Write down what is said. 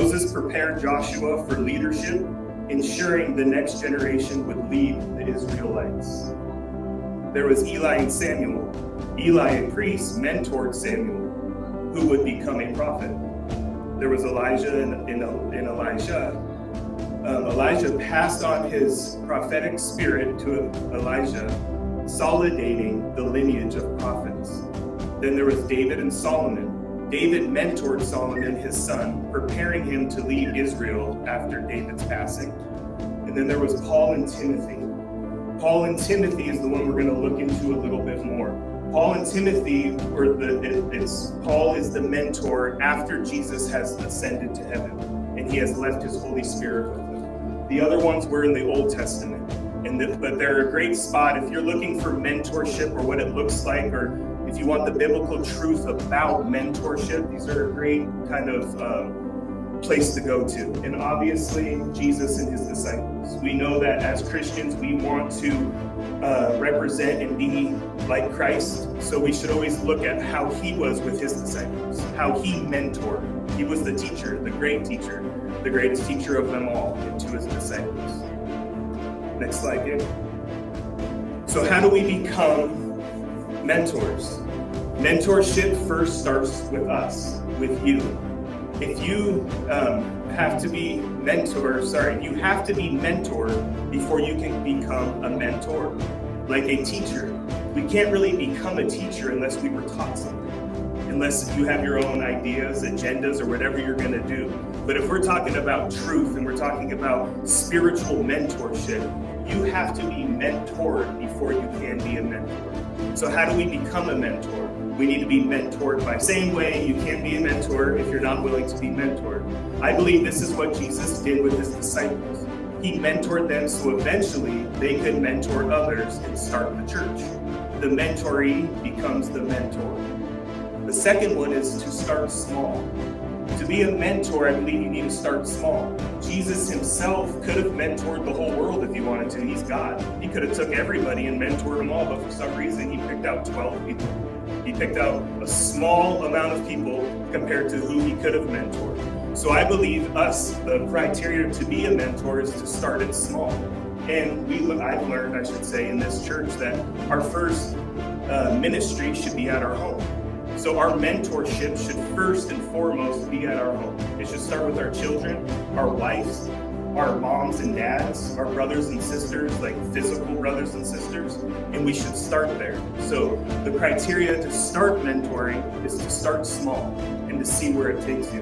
Moses prepared Joshua for leadership, ensuring the next generation would lead the Israelites. There was Eli and Samuel. Eli, a priest, mentored Samuel, who would become a prophet. There was Elijah and Elisha. Elijah passed on his prophetic spirit to Elijah, consolidating the lineage of prophets. Then there was David and Solomon. David mentored Solomon, his son, preparing him to lead Israel after David's passing. And then there was Paul and Timothy. Paul and Timothy is the one we're going to look into a little bit more. Paul and Timothy, Paul is the mentor after Jesus has ascended to heaven, and he has left his Holy Spirit with him. The other ones were in the Old Testament, but they're a great spot if you're looking for mentorship or what it looks like, or if you want the biblical truth about mentorship. These are a great kind of place to go to. And obviously, Jesus and his disciples. We know that as Christians, we want to represent and be like Christ. So we should always look at how he was with his disciples, how he mentored. He was the teacher, the great teacher, the greatest teacher of them all, and to his disciples. Next slide, Gabe. So how do we become mentors? Mentorship first starts with us, with you. If you have to be you have to be mentored before you can become a mentor. Like a teacher, we can't really become a teacher unless we were taught something, unless you have your own ideas, agendas, or whatever you're going to do. But if we're talking about truth and we're talking about spiritual mentorship, you have to be mentored before you can be a mentor. So how do we become a mentor? We need to be mentored by the same way you can't be a mentor if you're not willing to be mentored. I believe this is what Jesus did with his disciples. He mentored them so eventually they could mentor others and start the church. The mentoree becomes the mentor. The second one is to start small. To be a mentor, I believe you need to start small. Jesus himself could have mentored the whole world if he wanted to. He's God. He could have took everybody and mentored them all, but for some reason he picked out 12 people. He picked out a small amount of people compared to who he could have mentored. So I believe the criteria to be a mentor is to start it small. And I've learned, I should say, in this church that our first ministry should be at our home. So our mentorship should first and foremost be at our home. It should start with our children, our wives, our moms and dads, our brothers and sisters, like physical brothers and sisters, and we should start there. So the criteria to start mentoring is to start small and to see where it takes you.